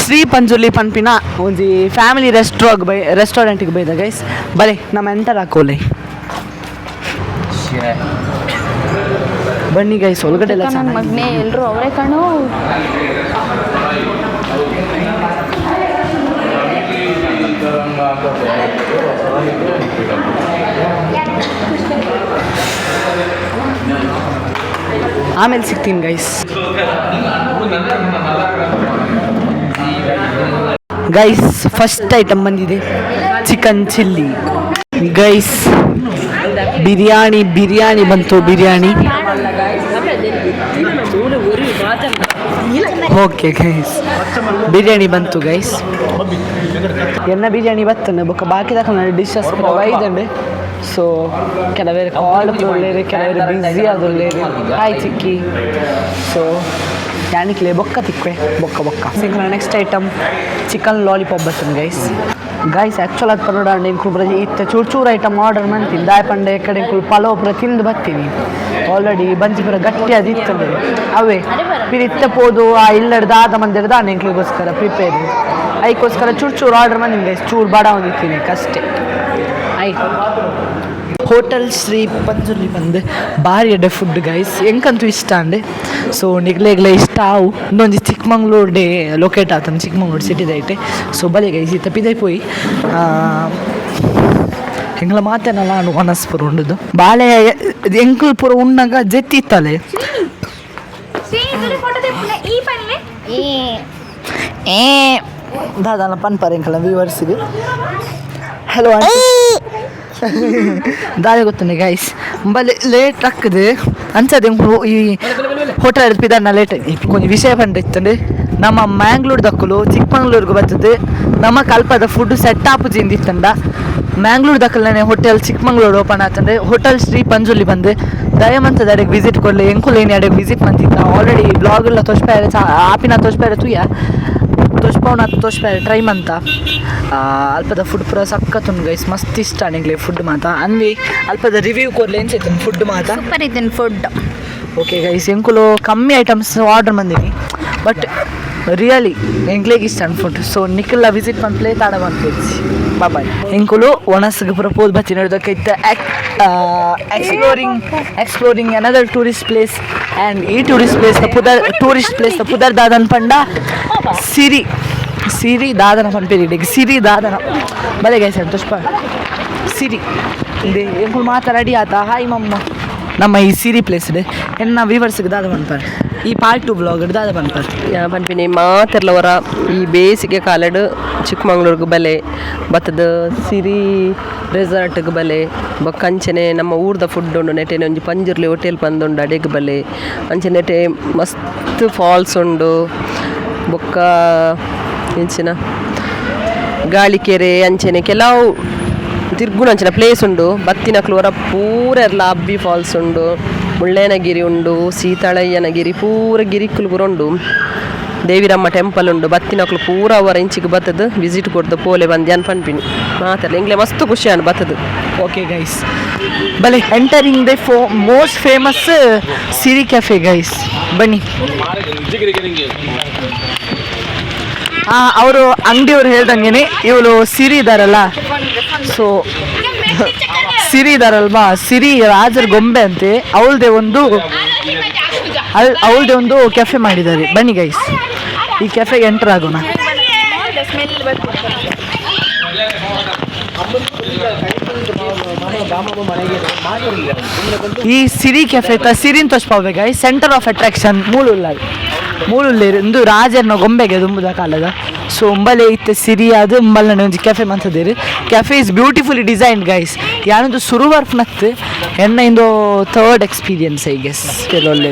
ಶ್ರೀ ಪಂಜುರ್ಲಿ ಪನ್ಪಿನ ಒಂಜಿ ಫ್ಯಾಮಿಲಿ ರೆಸ್ಟೋರೆಂಟಿಗೆ ಬೈದ ಗೈಸ್. ಬಲೆ ನಮ್ಮ ಎಂಟರ್ ಹಾಕೋಲೆ. ಬನ್ನಿ ಗೈಸ್, ಒಳಗಡೆ ಎಲ್ಲ ನನ್ನ ಮಗನೇ ಎಲ್ಲರೂ ಅವರೇ ಕಣು. ಆಮೇಲೆ ಸಿಗ್ತೀನಿ ಗೈಸ್. ಗೈಸ್, ಫಸ್ಟ್ ಐಟಮ್ ಬಂದಿದೆ ಚಿಕನ್ ಚಿಲ್ಲಿ ಗೈಸ್. ಬಿರಿಯಾನಿ ಬಂತು. ಬಿರಿಯಾನಿ ಓಕೆ ಗೈಸ್, ಬಿರಿಯಾನಿ ಬಂತು ಗೈಸ್. ಎನ್ನ ಬಿರಿಯಾನಿ ಬರ್ತನೆ ಬೊಕ್ಕ ಬಾಕಿ ತಕೊಂಡ ಡಿಶಸ್ ವೈದಂಡೆ ಸೊ ಕೆಲವೇರು ಕಾಲ್ ಕೊಡ್ಲೇರಿ ಕೆಲವೇರು ಬ್ಯುಸಿ ಆದೊಳ್ಳೇರಿ ಹಾಯ್ ಚಿಕ್ಕಿ. ಸೊ ಯಾನಿಕ್ಲೆ ಬೊಕ್ಕ ತಿಕ್ವೆ ಬೊಕ್ಕ ಸಿಂಕ್ಲ ನೆಕ್ಸ್ಟ್ ಐಟಮ್ ಚಿಕನ್ ಲಾಲಿಪಾಪ್ ಬರ್ತದೆ ಗೈಸ್ ಆ್ಯಕ್ಚುಲ್ ಅದು ಪರೋಡ ಇಂಕ್ಲು ಇತ್ತ ಚೂರು ಐಟಮ್ ಆರ್ಡರ್ ಮಾಡ್ತೀನಿ ದಾಯ ಪಂಡೆ ಕಡೆ ಇಂಕ್ಲು ಪಲಾವ್ ಪುರ ತಿಂದು ಬರ್ತೀನಿ ಆಲ್ರೆಡಿ ಬಂಜಿ ಪುರ ಗಟ್ಟಿ ಅದು ಇರ್ತದೆ ಅವೇ ಪಿರಿ ಇತ್ತ ಪೋದು ಆ ಇಲ್ಲಡ್ದು ಆದ ಮಂದಿರ್ದು ಆ ಇಂಕ್ಲಿಗೋಸ್ಕರ ಪ್ರಿಪೇರ್ ಅದಕ್ಕೋಸ್ಕರ ಚೂರು ಆರ್ಡರ್ ಮಾಡಿದ್ದೀನಿ ಗೈಸ್ ಚೂರು ಬಡ ಹೊಂದಿರ್ತೀನಿ ಅಷ್ಟೇ ಆಯ್ತು. ಹೋಟೆಲ್ ಶ್ರೀ ಪಂಜುರ್ಲಿ ಬಂದು ಭಾರಿ ಅಡ್ಡೆ ಫುಡ್ ಗೈಸ್ ಎಂಕಂತೂ ಇಷ್ಟ ಅಂಡೆ. ಸೊ ನಿಗ್ಲೆಗ್ಲೆ ಇಷ್ಟ ಅವು ಇನ್ನೊಂದು ಚಿಕ್ಕಮಂಗ್ಳೂರು ಡೇ ಲೊಕೇಟ್ ಆತನ ಚಿಕ್ಕಮಂಗ್ಳೂರು ಸಿಟಿ ದೈಟೆ. ಸೊ ಬಲೆ ಗೈಸ್ ಈ ತಪ್ಪಿದೆ ಪೋಯಿ ಎಂಗ್ಲ ಮಾತೇನಲ್ಲ ನಾನು ಒನಸ್ಪುರ ಉಂಡದು ಬಾಳೆ ಎಂಕಲ್ ಪುರ ಉಣ್ಣಾಗ ಜೆತ್ತಿತ್ತಲೆ ದಾದಾನ ಪನ್ಪರ ಎಂಕಲ ವ್ಯೂವರ್ಸಿಗೆ ಹಲೋ ದಾರಿ ಗೊತ್ತುಂಡೆ ಗೈಸ್ ಬಲೆ ಲೇಟ್ ಆಕ್ಕದೆ ಅಂಚದೆ ಈ ಹೋಟೆಲ್ ಪಿದಾರ್ನ ಲೇಟ್ ಕೊಂಚ ವಿಷಯ ಪಂಡಿತ್ತಂಡೆ ನಮ್ಮ ಮ್ಯಾಂಗ್ಳೂರು ದಕ್ಕಲು ಚಿಕ್ಕಮಂಗ್ಳೂರ್ಗೆ ಬರ್ತದೆ ನಮ್ಮ ಕಲ್ಪದ ಫುಡ್ ಸೆಟ್ ಆಪುಜಿಂದಿತ್ತಂಡ ಮ್ಯಾಂಗ್ಳೂರು ದಕ್ಕಲನೇ ಹೋಟೆಲ್ ಚಿಕ್ಕಮಂಗ್ಳೂರು ಓಪನ್ ಆತಂಡೆ ಹೋಟೆಲ್ ಶ್ರೀ ಪಂಜುರ್ಲಿ ಬಂದು ದಯಮಂತದ ಅಡೆಗೆ ವಿಸಿಟ್ ಕೊಡಲಿ ಎಂಕುಲೇನಿ ಅಡೆಗೆ ವಿಸಿಟ್ ಮಂತಿದ್ದ ಆಲ್ರೆಡಿ ಬ್ಲಾಗೆಲ್ಲ ತೋರಿಸ್ಪಾರೆ ಆಪಿನ ತೋರಿಸ್ಪಾರೆ ತುಯ್ಯ ತೋರಿಸ್ಪವನ ತೋರಿಸ್ಪಾರೆ ಟ್ರೈ ಮಂತ ಅಲ್ಪದ ಫುಡ್ ಪೂರ ಸಕ್ಕತ್ತುಂಡು ಗೈಸ್ ಮಸ್ತ್ ಇಷ್ಟ ನಿಂಗ್ಲೆ ಫುಡ್ ಮಾತ ಅನ್ವಿ ಅಲ್ಪದ ರಿವ್ಯೂ ಕೊಡ್ಲಿ ಎನ್ಸೈತೆ ಫುಡ್ ಮಾತ ಸೂಪರ್ ಇದ್ದೀನಿ ಫುಡ್. ಓಕೆ ಗೈಸ್ ಎಂಕುಲು ಕಮ್ಮಿ ಐಟಮ್ಸ್ ಆರ್ಡರ್ ಬಂದೀನಿ ಬಟ್ ರಿಯಲಿ ಎಂಕ್ಲೆಗೆ ಇಷ್ಟ ಫುಡ್. ಸೊ ನಿಖಿಲ್ಲ ವಿಸಿಟ್ ಮಾಡ್ಲೇ ತಾಡ ಮಾಡ್ತೀವಿ ಬಾಯ್. ಎಂಕುಲು ಒಣಸ್ಗೆ ಪೂರ ಪೋದ್ ಬಚ್ಚಿ ನೋಡೋದಕ್ಕೈತೆ exploring another tourist place and ಈ ಟೂರಿಸ್ಟ್ ಪ್ಲೇಸ್ ಪುದರ್ ದಾದನ್ ಪಂಡ ಸಿರಿ ದಾದನ ಪಂಪೇರಿ ಸಿರಿ ದಾದನ ಬಲೆ ಗೈಸ್ ಸಂತೋಷ ಸಿರಿ ಇದೆ ಎಂಕುಲು ಮಾತಾ ರೆಡಿ ಆತ ಹಾಯ್ ಮಮ್ಮ ನಮ್ಮ ಈ ಸಿರಿ ಪ್ಲೇಸ್ ಇದೆ ಎನ್ನ ವ್ಯೂವರ್ಸ್ಗೆ ದಾದ ಪನ್ಪಾರೆ ಈ ಪಾರ್ಟ್ 2 ಬ್ಲಾಗ್ ದಾದ ಪನ್ಪಾರೆ ಯಾ ಪನ್ಪಿನಿ ಮಾತೆರ್ಲವರ ಈ ಬೇಸಿಗೆ ಕಾಲಡ್ ಚಿಕ್ಕಮಂಗ್ಳೂರ್ಗೆ ಬಲೆ ಬತ್ತದ ಸಿರಿ ರೆಸಾರ್ಟ್ಗೆ ಬಲೆ ಬೊಕ್ಕ ಅಂಚನೆ ನಮ್ಮ ಊರ್ದ ಫುಡ್ ಉಂಡು ನೆಟೆನೆ ಒಂಜಿ ಪಂಜುರ್ಲಿ ಹೋಟೆಲ್ ಪಂದುಂಡು ಅಡೆಗೆ ಬಲೆ ಅಂಚೆ ನೆಟೆ ಮಸ್ತ್ ಫಾಲ್ಸ್ ಉಂಡು ಬೊಕ್ಕ ಎಂಚಿನ ಗಾಳಿಕೆರೆ ಅಂಚನೆ ಕೆಲವು ತಿರ್ಗುಣ ಅಂಚಿನ ಪ್ಲೇಸ್ ಉಂಡು ಬತ್ತಿನಕ್ಲು ಹೊರ ಪೂರ ಎಲ್ಲ ಅಬ್ಬಿ ಫಾಲ್ಸ್ ಉಂಡು ಮುಳ್ಳಯ್ಯನಗಿರಿ ಉಂಡು ಸೀತಾಳಯ್ಯನಗಿರಿ ಪೂರ ಗಿರಿಕ್ಕುಲು ಪೂರ ಉಂಡು ದೇವಿರಮ್ಮ ಟೆಂಪಲ್ ಉಂಡು ಬತ್ತಿನಕ್ಲು ಪೂರ ಅವರ ಇಂಚಿಗೆ ಬತ್ತದು ವಿಸಿಟ್ ಕೊಡ್ದು ಪೋಲೆ ಬಂದು ಅನ್ಪನ್ಪಿನಿ ಮಾತಾಡಲಿ ಇಂಗ್ಲೆ ಮಸ್ತ್ ಖುಷಿ ಅನ್ ಬತ್ತದು. ಓಕೆ ಗೈಸ್ ಬಲೆ entering the most famous Siri cafe guys ಬನ್ನಿ. ಅವರು ಅಂಗಡಿಯವ್ರು ಹೇಳ್ದಂಗೆ ಇವಳು ಸಿರಿ ಇದಾರಲ್ಲ ಸೊ ಸಿರಿ ಇದಾರಲ್ವಾ ಸಿರಿ ರಾಜರ ಗೊಂಬೆ ಅಂತೆ ಅವಳದೇ ಒಂದು ಕೆಫೆ ಮಾಡಿದ್ದಾರೆ. ಬನ್ನಿ ಗೈಸ್ ಈ ಕೆಫೆಗೆ ಎಂಟರ್ ಆಗೋಣ. ಈ ಸಿರಿ ಕೆಫೆ ಸಿರಿನ್ ತೋರಿಸ್ಪಾವೆ ಗೈಸ್ ಸೆಂಟರ್ ಆಫ್ ಅಟ್ರಾಕ್ಷನ್ ಮೂಳುಲ್ಲೇರು ಇಂದು ರಾಜರ್ನ ಗೊಂಬೆಗೆ ತುಂಬುದ ಕಾಲದ. ಸೊ ಉಂಬಲೆ ಇತ್ತೆ ಸಿರಿ ಅದು ಉಂಬಲ್ನ ಒಂಜಿ ಕೆಫೆ ಮಂತದೇರು. Cafe is beautifully designed guys ಯಾನೊಂದು ಸುರುವರ್ಫ್ ನತ್ತು ಎನ್ನ ಇಂದು ಥರ್ಡ್ ಎಕ್ಸ್ಪೀರಿಯನ್ಸ್ ಐ ಗೆಸ್ ಕೆಲವೊಳ್ಳೆ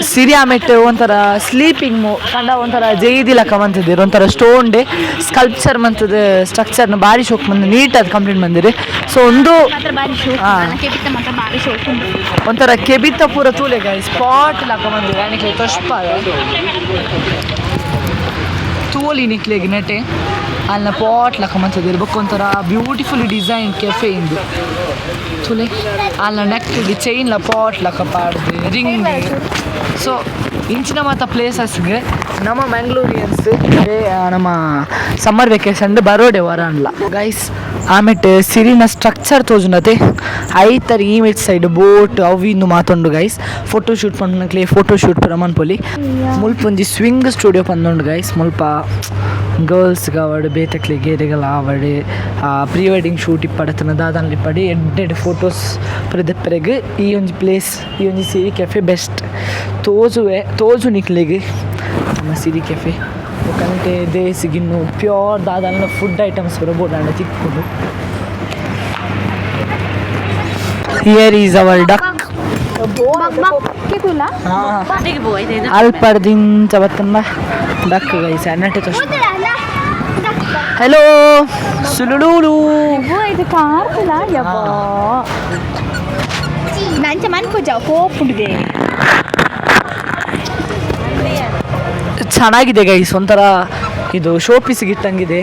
ಸಿರಿ ಆಮೆಟ್ಟು ಒಂಥರ ಸ್ಲೀಪಿಂಗ್ ಕಂಡ ಒಂಥರ ಜೈದಿ ಲಕ್ಕ ಮಂತಿದ್ದೀರಿ ಒಂಥರ ಸ್ಟೋನ್ ಡೇ ಸ್ಕಲ್ಪ್ಚರ್ ಮಂತದ ಸ್ಟ್ರಕ್ಚರ್ನ ಭಾರಿ ಶೋಕ್ ಬಂದು ನೀಟಾಗಿ ಕಂಪ್ಲೀಟ್ ಬಂದಿರಿ. ಸೊ ಒಂದು ಒಂಥರ ಕೆಬಿತ್ತ ಪೂರ ತೂಲೆ ಗಾಯ ಸ್ಪಾಟ್ ಲಕ್ಕ ಬಂದಿರಿ ಯಾನಿಕ್ಲೆ ತೊಷ್ಪ ತೂಲಿ ನಿಕ್ಲೆಗೆ ನೆಟೆ ಅಲ್ಲ ಪಾಟ್ ಲಕ್ಕ ಮಂತದಿರಿ ಬೊಕ್ಕ ಒಂಥರ ಬ್ಯೂಟಿಫುಲಿ ಡಿಸೈನ್ ಕೆಫೆ ಇಂದು ತುಲೆ ಅಲ್ಲ ನೆಕ್ಗೆ ಚೈನ್ ಲ ಪಾಟ್ ಲಕ್ಕ ಪಾಡ್ದು ರಿಂಗ್. ಸೊ ಇಂಚಿನ ಮಾತ ಪ್ಲೇಸಸ್ಗೆ ನಮ್ಮ ಮ್ಯಾಂಗ್ಳೂರಿಯನ್ಸ್ ನಮ್ಮ ಸಮ್ಮರ್ ವೆಕೇಶನ್ ಬರೋಡೆ ವರ ಅನ್ಲ ಗೈಸ್. ಆಮೇಲೆ ಸಿರಿನ ಸ್ಟ್ರಕ್ಚರ್ ತೋಜುನತೆ ಐತರ ಈಮೇಜ್ ಸೈಡ್ ಬೋಟ್ ಅವು ಇನ್ನು ಮಾತೊಂಡು ಗೈಸ್ ಫೋಟೋಶೂಟ್ ಪಂಡ್ನಕ್ಲೆ ಫೋಟೋಶೂಟ್ ಪ್ರಮಾಣ ಪೊಲಿ ಮುಲ್ಪ ಒಂಜಿ ಸ್ವಿಂಗ್ ಸ್ಟುಡಿಯೋ ಪಂದೊಂಡು ಗೈಸ್ ಮುಲ್ಪ ಗರ್ಲ್ಸ್ಗೆ ಆವಡು ಬೇತಕ್ಲೆ ಗೇರೆಗಳ ಆವಡು ಪ್ರೀ ವೆಡ್ಡಿಂಗ್ ಶೂಟ್ ಇಪ್ಪಡತನ ದಾದಾನ್ಲಿ ಪಡಿ ಎಡ್ಡೆಡ್ ಫೋಟೋಸ್ ಪ್ರದೆಪ್ಪರೆಗೆ ಈ ಒಂಜಿ ಪ್ಲೇಸ್ ಈ ಒಂಜಿ ಸಿರಿ ಕೆಫೆ ಬೆಸ್ಟ್ ತೋಜು ನಿಕ್ಲೆಗೆ ನಮ್ಮ ಸಿರಿ ಕೆಫೆ ಒಕ್ಕಂಟೆ ದೇಸಿಗಿನ್ನು ಪ್ಯೂರ್ ದಾದಾನ ಫುಡ್ ಐಟಮ್ಸ್ ಬರಬೋದಾಂಡ ತಿಕ್ಕೊಂಡು. ಹಿಯರ್ ಈಸ್ ಅವರ್ ಡಕ್ ಅಲ್ಪರ್ದಿಂಚ ಬತ್ತಂಬ ಡಕ್ ಗೈಸ್ ಅನ್ನಟ್ಟೆ ತೋರಿಸ್ತಾರೆ ಹಲೋ ಸುಳುಳೂಲು. ಇದು ಕಾರ್ತಿಲ್ಲ ಯಬ್ಬಾ ನಂಚ ಮನ್ಪೂಜ ಕೋಪುಡಿದೆ ಚೆನ್ನಾಗಿದೆ ಗೈಸ್, ಒಂಥರ ಇದು ಶೋ ಪೀಸಿಗೆ ಇಟ್ಟಂಗಿದೆ.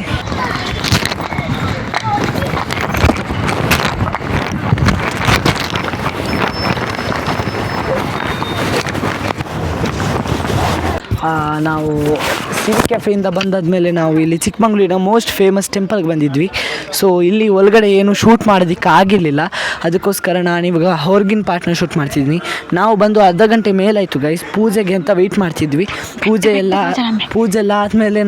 ನಾವು ಸಿವಿ ಕೆಫೆಯಿಂದ ಬಂದಾದ್ಮೇಲೆ ನಾವು ಇಲ್ಲಿ ಚಿಕ್ಕಮಂಗ್ಳೂರಿನ ಮೋಸ್ಟ್ ಫೇಮಸ್ ಟೆಂಪಲ್ಗೆ ಬಂದಿದ್ವಿ. ಸೊ ಇಲ್ಲಿ ಒಳಗಡೆ ಏನು ಶೂಟ್ ಮಾಡೋದಕ್ಕೆ ಆಗಿರಲಿಲ್ಲ, ಅದಕ್ಕೋಸ್ಕರ ನಾನು ಇವಾಗ ಹೊರಗಿನ ಪಾರ್ಟ್ನ ಶೂಟ್ ಮಾಡ್ತಿದ್ದೀನಿ. ನಾವು ಬಂದು ಅರ್ಧ ಗಂಟೆ ಮೇಲಾಯಿತು ಗೈಸ್, ಪೂಜೆಗೆ ಅಂತ ವೆಯ್ಟ್ ಮಾಡ್ತಿದ್ವಿ. ಪೂಜೆ ಎಲ್ಲ ಆದಮೇಲೆ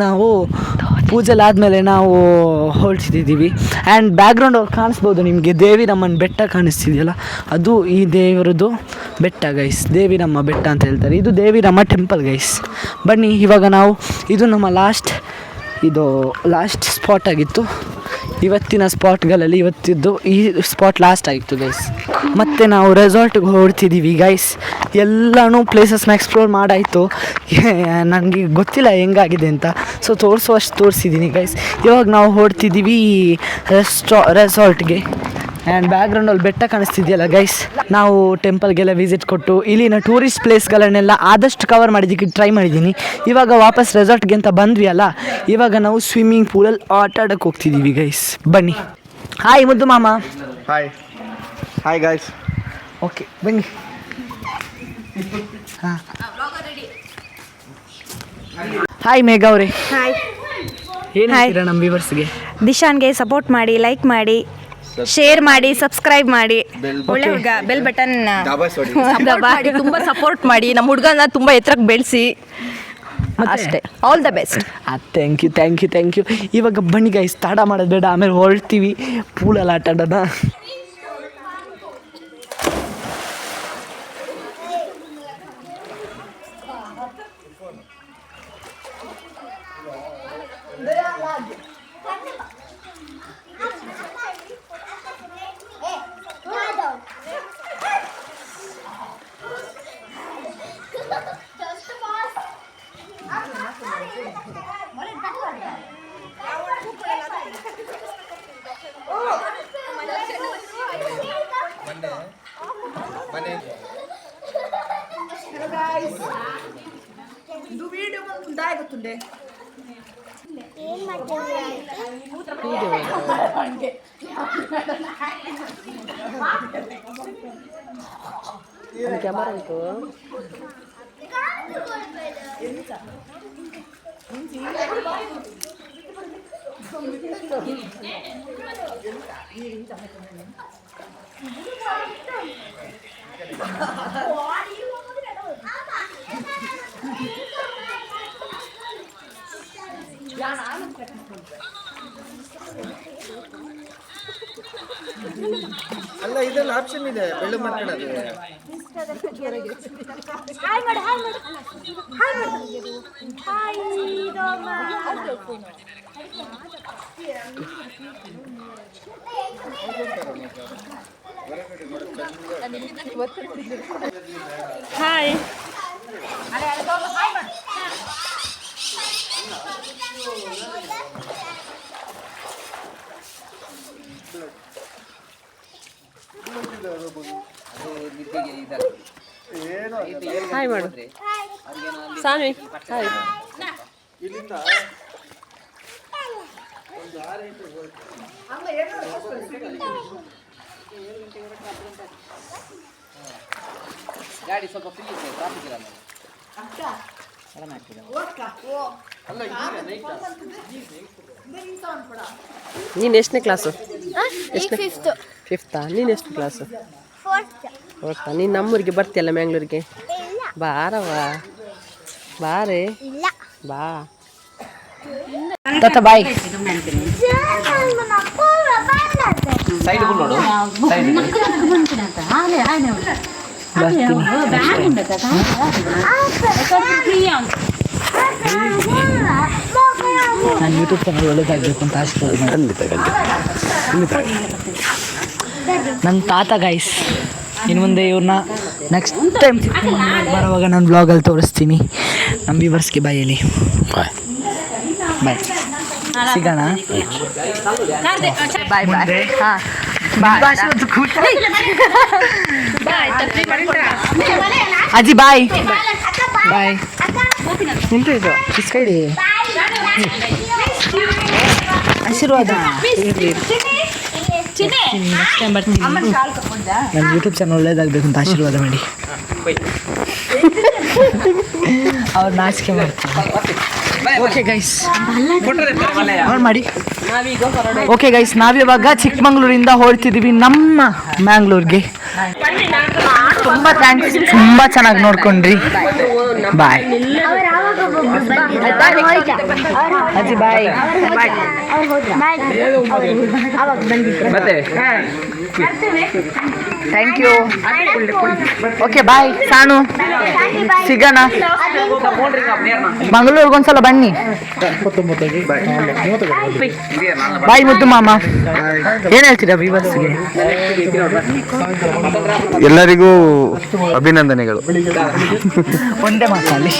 ನಾವು ಹೊರಡ್ತಿದ್ದೀವಿ. ಆ್ಯಂಡ್ ಬ್ಯಾಕ್ಗ್ರೌಂಡ್ ಅವ್ರು ಕಾಣಿಸ್ಬೋದು ನಿಮಗೆ, ದೇವಿರಮ್ಮನ ಬೆಟ್ಟ ಕಾಣಿಸ್ತಿದೆಯಲ್ಲ, ಅದು ಈ ದೇವರದ್ದು ಬೆಟ್ಟ ಗೈಸ್, ದೇವಿರಮ್ಮ ಬೆಟ್ಟ ಅಂತ ಹೇಳ್ತಾರೆ. ಇದು ದೇವಿರಮ್ಮ ಟೆಂಪಲ್ ಗೈಸ್. ಬನ್ನಿ ಇವಾಗ ನಾವು, ಇದು ನಮ್ಮ ಲಾಸ್ಟ್ ಸ್ಪಾಟ್ ಆಗಿತ್ತು. ಇವತ್ತಿನ ಸ್ಪಾಟ್ಗಳಲ್ಲಿ ಇವತ್ತಿದ್ದು ಈ ಸ್ಪಾಟ್ ಲಾಸ್ಟ್ ಆಗಿತ್ತು ಗೈಸ್. ಮತ್ತು ನಾವು ರೆಸಾರ್ಟ್ಗೆ ಹೊರಡ್ತಿದ್ದೀವಿ ಗೈಸ್. ಎಲ್ಲನೂ ಪ್ಲೇಸಸ್ನ ಎಕ್ಸ್ಪ್ಲೋರ್ ಮಾಡಾಯಿತು. ನನಗೆ ಗೊತ್ತಿಲ್ಲ ಹೆಂಗಾಗಿದೆ ಅಂತ, ಸೊ ತೋರಿಸುವಷ್ಟು ತೋರಿಸಿದ್ದೀನಿ ಗೈಸ್. ಇವಾಗ ನಾವು ಹೊರಡ್ತಿದ್ದೀವಿ ರೆಸಾರ್ಟ್ಗೆ. ಆ್ಯಂಡ್ ಬ್ಯಾಕ್ಗ್ರೌಂಡಲ್ಲಿ ಬೆಟ್ಟ ಕಾಣಿಸ್ತಿದೆಯಲ್ಲ ಗೈಸ್, ನಾವು ಟೆಂಪಲ್ಗೆಲ್ಲ ವಿಸಿಟ್ ಕೊಟ್ಟು ಇಲ್ಲಿನ ಟೂರಿಸ್ಟ್ ಪ್ಲೇಸ್ಗಳನ್ನೆಲ್ಲ ಆದಷ್ಟು ಕವರ್ ಮಾಡೋದಕ್ಕೆ ಟ್ರೈ ಮಾಡಿದ್ದೀನಿ. ಇವಾಗ ವಾಪಸ್ ರೆಸಾರ್ಟ್ಗೆ ಅಂತ ಬಂದ್ವಿ ಅಲ್ಲ, ಇವಾಗ ನಾವು ಸ್ವಿಮ್ಮಿಂಗ್ ಪೂಲಲ್ಲಿ ಆಟ ಆಡೋಕ್ಕೆ ಹೋಗ್ತಿದ್ದೀವಿ ಗೈಸ್. ಬನ್ನಿ. ಹಾಯ್ ಮುದ್ದು ಮಾಮ. Hi guys. ಓಕೆ ಬನ್ನಿ. ಹಾಂ ಹಾಯ್ ಮೇಘ ಅವರೇ. ಹಾಯ್. ಏನು ಹೇಳ್ತೀರಾ ನಮ್ಮ ವ್ಯೂವರ್ಸ್ಗೆ? ದಿಶಾನ್ಗೆ ಸಪೋರ್ಟ್ ಮಾಡಿ, ಲೈಕ್ ಮಾಡಿ, ಶೇರ್ ಮಾಡಿ, ಸಬ್ಸ್ಕ್ರೈಬ್ ಮಾಡಿ. ಒಳ್ಳೆ ಹುಡುಗ, ಬೆಲ್ ಬಟನ್ ಮಾಡಿ, ತುಂಬ ಸಪೋರ್ಟ್ ಮಾಡಿ, ನಮ್ಮ ಹುಡುಗನ ತುಂಬ ಎತ್ತರಕ್ಕೆ ಬೆಳೆಸಿ. ಅಷ್ಟೇ. All the best. Thank you. ಇವಾಗ ಬನ್ನಿ ಗೈಸ್, ತಡ ಮಾಡೋದು ಬೇಡ, ಆಮೇಲೆ ಹೊರಡ್ತೀವಿ ಪೂಲಲ್ಲಿ ಆಟ ಆಡೋಣ. ಅಲ್ಲ, ಇದೆಲ್ಲ ಆಪ್ಷನ್ ಇದೆ, ಬೆಳ್ಳು ಮಾಡ್ಕೊಳ್ಳೋದು. ಹಾಯ್. ಹಾಯ್ ಮಾಡು ಸಾನ್ವಿ. ಹಾಯ್. ಗಾಡಿ ಸ್ವಲ್ಪ ಫ್ರೀ ಇದೆ, ಟ್ರಾಫಿಕ್ ಇರಲ್ಲ. ನೀನು ಎಷ್ಟನೇ ಕ್ಲಾಸು? ಫಿಫ್ತಾ? ನೀನು ಎಷ್ಟು ಕ್ಲಾಸು? ಫೋರ್ತಾ? ನೀನು ನಮ್ಮೂರಿಗೆ ಬರ್ತೀಯಲ್ಲ ಮ್ಯಾಂಗ್ಳೂರಿಗೆ? ಬಾರವ್ವ, ಬಾರೇ, ಬಾ. ತಾತ ಬಾಯ್. ಸೈಡ್ ನೋಡು, ಸೈಡ್ ನಾನು ಯೂಟ್ಯೂಬ್ ಚಾನಲ್ ಒಳ್ಳೇದಾಗಬೇಕು ಅಂತ ಆಸೆ. ನನ್ನ ತಾತ ಗೈಸ್. ಇನ್ನು ಮುಂದೆ ಇವ್ರನ್ನ ನೆಕ್ಸ್ಟ್ ಟೈಮ್ ಬರೋವಾಗ ನಾನು ಬ್ಲಾಗಲ್ಲಿ ತೋರಿಸ್ತೀನಿ. ನಮ್ಮ ವ್ಯೂವರ್ಸ್ಗೆ ಬಾಯಲ್ಲಿ ಬಾಯ್. ಸಿಗೋಣ ಬಾಯ್ ಬಾಯ್ ಹಾಂ ಅಜ್ಜಿ ಬಾಯ್ ಬಾಯ್ ನಿಂತು ಇಸ್ಕೈಡಿ ಆಶೀರ್ವಾದ ನೆಕ್ಸ್ಟ್ ಟೈಮ್ ಬರ್ತೀನಿ ನನ್ನ ಯೂಟ್ಯೂಬ್ ಚಾನಲ್ ಒಳ್ಳೇದಾಗಬೇಕು ಅಂತ ಆಶೀರ್ವಾದ ಮಾಡಿ ಅವ್ರು ನಾಚಿಕೆ ಮಾಡ್ತಾರೆ ಓಕೆ ಗೈಸ್ ಮಾಡಿ ಓಕೆ ಗೈಸ್ ನಾವಿವಾಗ ಚಿಕ್ಕಮಂಗ್ಳೂರಿಂದ ಹೊರಡ್ತಿದ್ದೀವಿ ನಮ್ಮ ಮ್ಯಾಂಗ್ಳೂರ್ಗೆ ತುಂಬ ಥ್ಯಾಂಕ್ಸ್ ತುಂಬ ಚೆನ್ನಾಗಿ ನೋಡ್ಕೊಂಡ್ರಿ ಬಾಯ್ ಅಜ್ಜಿ ಬಾಯ್ ಮತ್ತೆ ಥ್ಯಾಂಕ್ ಯು ಓಕೆ ಬಾಯ್ ಸಾನು ಸಿಗೋಣ ಮಂಗಳೂರಿಗೊಂದ್ಸಲ ಬನ್ನಿ ಬಾಯ್ ಮುದ್ದು ಮಾಮ ಏನು ಹೇಳ್ತೀರಾ ವಿವರ್ಸ್ಗೆ ಎಲ್ಲರಿಗೂ ಅಭಿನಂದನೆಗಳು ಒಂದೇ ಮಾತಲ್ಲಿ